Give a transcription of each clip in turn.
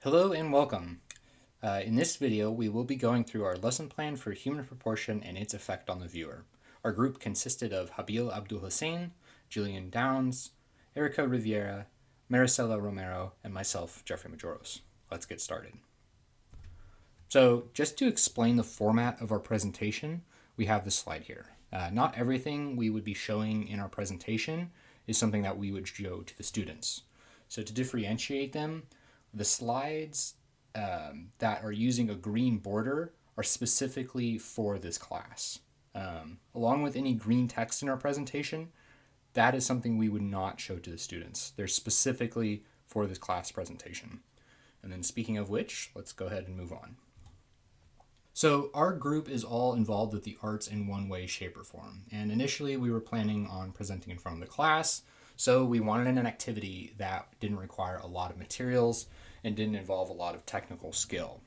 Hello and welcome. In this video, we will be going through our lesson plan for human proportion and its effect on the viewer. Our group consisted of Habil Abdul Hussein, Julian Downs, Erica Riviera, Maricela Romero, and myself, Jeffrey Majoros. Let's get started. So just to explain the format of our presentation, we have this slide here. Not everything we would be showing in our presentation is something that we would show to the students. So to differentiate them, the slides that are using a green border are specifically for this class. Along with any green text in our presentation, that is something we would not show to the students. They're specifically for this class presentation. And then speaking of which, let's go ahead and move on. So our group is all involved with the arts in one way, shape, or form. And initially we were planning on presenting in front of the class, so we wanted an activity that didn't require a lot of materials and didn't involve a lot of technical skill.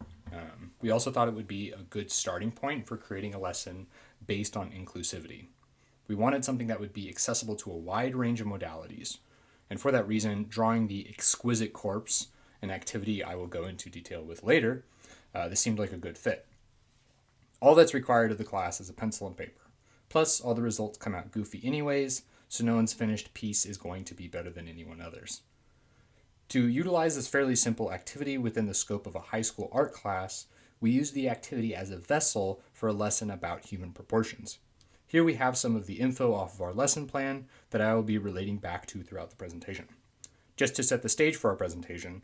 We also thought it would be a good starting point for creating a lesson based on inclusivity. We wanted something that would be accessible to a wide range of modalities. And for that reason, drawing the exquisite corpse, an activity I will go into detail with later, this seemed like a good fit. All that's required of the class is a pencil and paper. Plus, all the results come out goofy anyways, so no one's finished piece is going to be better than anyone else's. To utilize this fairly simple activity within the scope of a high school art class, we use the activity as a vessel for a lesson about human proportions. Here we have some of the info off of our lesson plan that I will be relating back to throughout the presentation. Just to set the stage for our presentation,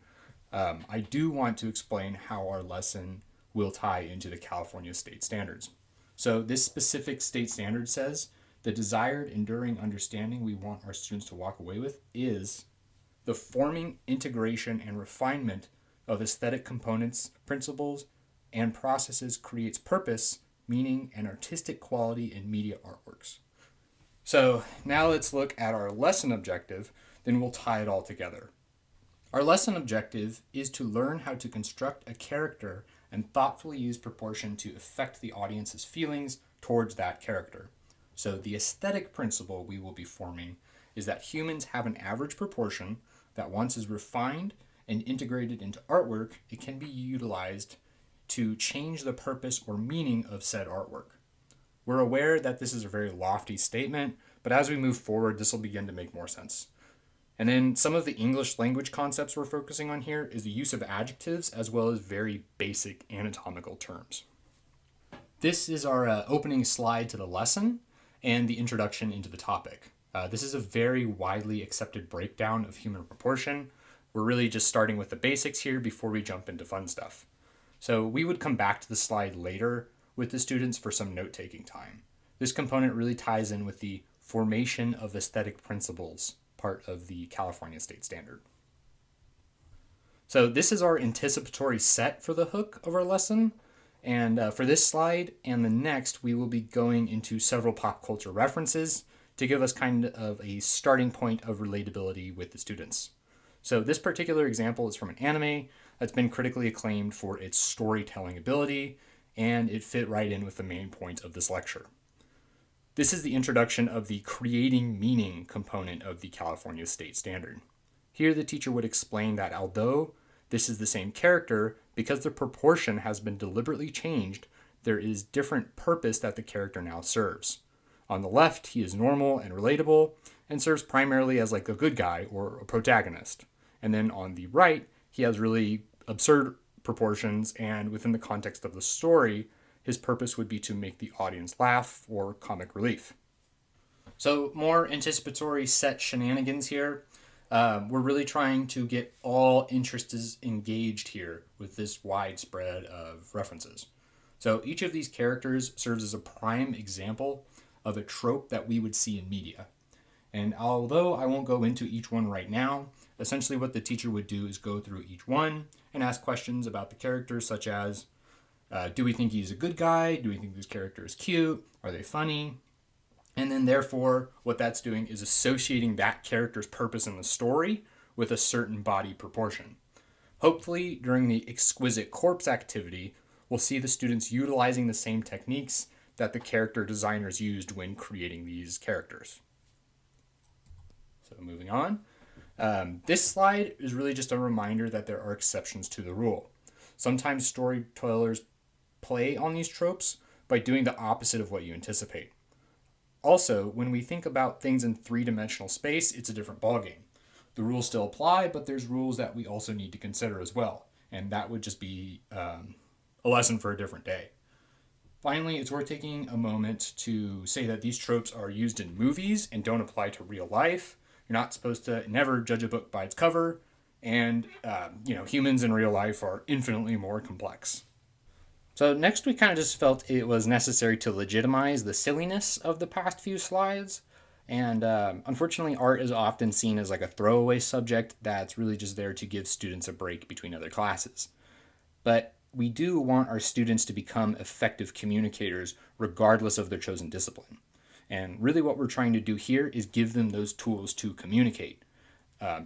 I do want to explain how our lesson will tie into the California state standards. So this specific state standard says the desired enduring understanding we want our students to walk away with is the forming, integration, and refinement of aesthetic components, principles, and processes creates purpose, meaning, and artistic quality in media artworks. So now let's look at our lesson objective, then we'll tie it all together. Our lesson objective is to learn how to construct a character and thoughtfully use proportion to affect the audience's feelings towards that character. So the aesthetic principle we will be forming is that humans have an average proportion that once is refined and integrated into artwork, it can be utilized to change the purpose or meaning of said artwork. We're aware that this is a very lofty statement, but as we move forward, this will begin to make more sense. And then some of the English language concepts we're focusing on here is the use of adjectives as well as very basic anatomical terms. This is our opening slide to the lesson and the introduction into the topic. This is a very widely accepted breakdown of human proportion. We're really just starting with the basics here before we jump into fun stuff. So we would come back to the slide later with the students for some note-taking time. This component really ties in with the formation of aesthetic principles part of the California state standard. So this is our anticipatory set for the hook of our lesson. And for this slide and the next, we will be going into several pop culture references to give us kind of a starting point of relatability with the students. So this particular example is from an anime that's been critically acclaimed for its storytelling ability, and it fit right in with the main point of this lecture. This is the introduction of the creating meaning component of the California state standard. Here the teacher would explain that although this is the same character, because the proportion has been deliberately changed, there is different purpose that the character now serves. On the left, he is normal and relatable and serves primarily as like a good guy or a protagonist. And then on the right, he has really absurd proportions, and within the context of the story, his purpose would be to make the audience laugh or comic relief. So more anticipatory set shenanigans here. We're really trying to get all interests engaged here with this widespread of references. So each of these characters serves as a prime example of a trope that we would see in media. And although I won't go into each one right now, essentially what the teacher would do is go through each one and ask questions about the characters such as, do we think he's a good guy? Do we think this character is cute? Are they funny? And then therefore, what that's doing is associating that character's purpose in the story with a certain body proportion. Hopefully, during the exquisite corpse activity, we'll see the students utilizing the same techniques that the character designers used when creating these characters. So moving on. This slide is really just a reminder that there are exceptions to the rule. Sometimes storytellers play on these tropes by doing the opposite of what you anticipate. Also, when we think about things in three-dimensional space, it's a different ballgame. The rules still apply, but there's rules that we also need to consider as well, and that would just be a lesson for a different day. Finally, it's worth taking a moment to say that these tropes are used in movies and don't apply to real life. You're not supposed to never judge a book by its cover, and humans in real life are infinitely more complex. So next, we kind of just felt it was necessary to legitimize the silliness of the past few slides. And unfortunately, art is often seen as like a throwaway subject that's really just there to give students a break between other classes. But we do want our students to become effective communicators regardless of their chosen discipline. And really what we're trying to do here is give them those tools to communicate.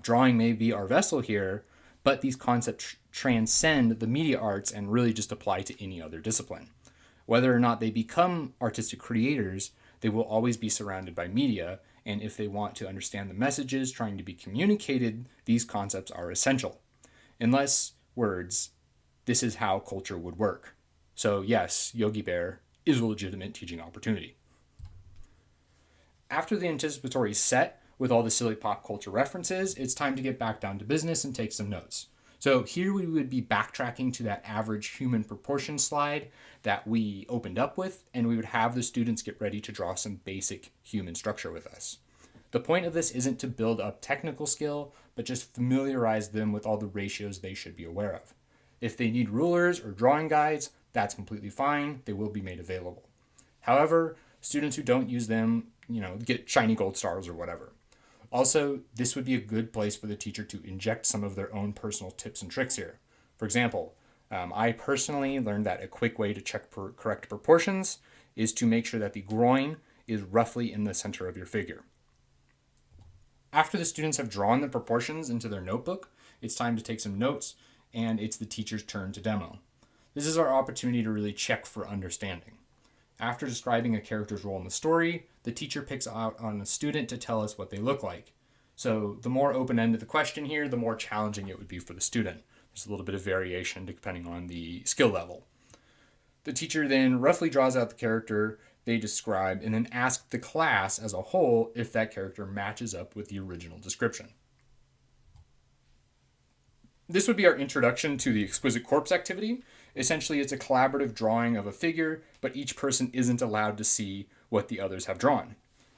Drawing may be our vessel here, but these concepts transcend the media arts and really just apply to any other discipline. Whether or not they become artistic creators, they will always be surrounded by media, and if they want to understand the messages trying to be communicated, these concepts are essential. In less words, this is how culture would work. So yes, Yogi Bear is a legitimate teaching opportunity. After the anticipatory set with all the silly pop culture references, it's time to get back down to business and take some notes. So here we would be backtracking to that average human proportion slide that we opened up with, and we would have the students get ready to draw some basic human structure with us. The point of this isn't to build up technical skill, but just familiarize them with all the ratios they should be aware of. If they need rulers or drawing guides, that's completely fine. They will be made available. However, students who don't use them, get shiny gold stars or whatever. Also, this would be a good place for the teacher to inject some of their own personal tips and tricks here. For example, I personally learned that a quick way to check for correct proportions is to make sure that the groin is roughly in the center of your figure. After the students have drawn the proportions into their notebook, it's time to take some notes, and it's the teacher's turn to demo. This is our opportunity to really check for understanding. After describing a character's role in the story, the teacher picks out on a student to tell us what they look like. So the more open-ended the question here, the more challenging it would be for the student. There's a little bit of variation depending on the skill level. The teacher then roughly draws out the character they describe and then asks the class as a whole if that character matches up with the original description. This would be our introduction to the exquisite corpse activity. Essentially, it's a collaborative drawing of a figure, but each person isn't allowed to see what the others have drawn.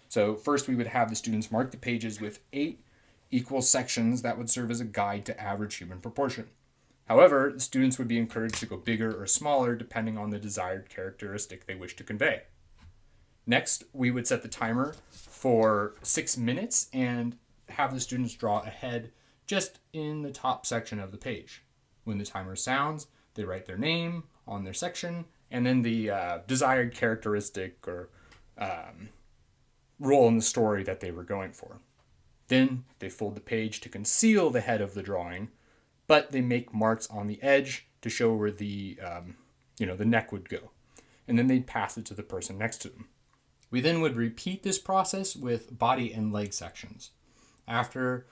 So first we would have the students mark the pages with 8 equal sections that would serve as a guide to average human proportion. However, the students would be encouraged to go bigger or smaller depending on the desired characteristic they wish to convey. Next, we would set the timer for 6 minutes and have the students draw a head just in the top section of the page. When the timer sounds, they write their name on their section and then the desired characteristic or role in the story that they were going for. Then they fold the page to conceal the head of the drawing, but they make marks on the edge to show where the neck would go. And then they'd pass it to the person next to them. We then would repeat this process with body and leg sections. After,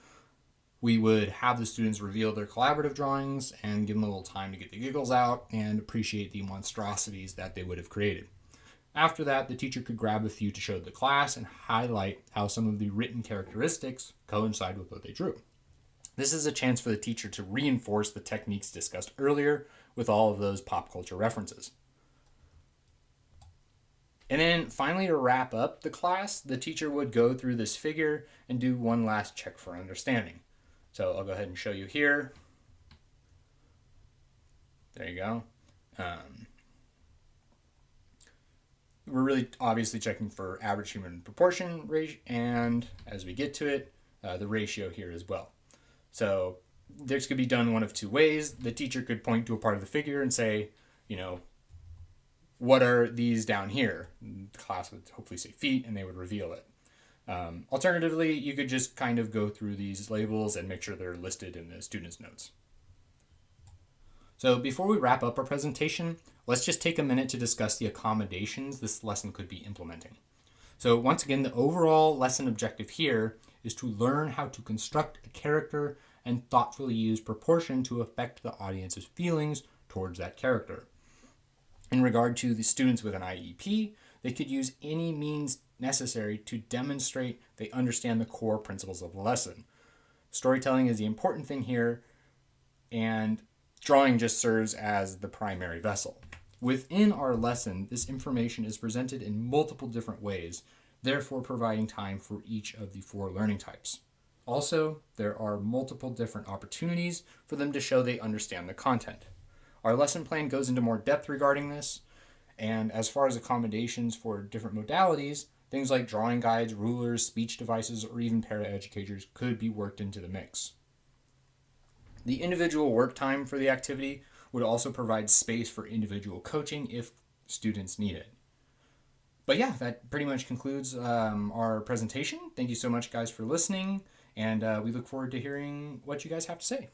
we would have the students reveal their collaborative drawings and give them a little time to get the giggles out and appreciate the monstrosities that they would have created. After that, the teacher could grab a few to show the class and highlight how some of the written characteristics coincide with what they drew. This is a chance for the teacher to reinforce the techniques discussed earlier with all of those pop culture references. And then finally, to wrap up the class, the teacher would go through this figure and do one last check for understanding. So I'll go ahead and show you here. There you go. We're really obviously checking for average human proportion, and as we get to it, the ratio here as well. So this could be done one of two ways. The teacher could point to a part of the figure and say, what are these down here? The class would hopefully say feet, and they would reveal it. Alternatively, you could just kind of go through these labels and make sure they're listed in the student's notes. So before we wrap up our presentation, let's just take a minute to discuss the accommodations this lesson could be implementing. So once again, the overall lesson objective here is to learn how to construct a character and thoughtfully use proportion to affect the audience's feelings towards that character. In regard to the students with an IEP, they could use any means necessary to demonstrate they understand the core principles of the lesson. Storytelling is the important thing here, and drawing just serves as the primary vessel. Within our lesson, this information is presented in multiple different ways, therefore providing time for each of the 4 learning types. Also, there are multiple different opportunities for them to show they understand the content. Our lesson plan goes into more depth regarding this, and as far as accommodations for different modalities, things like drawing guides, rulers, speech devices, or even paraeducators could be worked into the mix. The individual work time for the activity would also provide space for individual coaching if students need it. But yeah, that pretty much concludes our presentation. Thank you so much, guys, for listening, and we look forward to hearing what you guys have to say.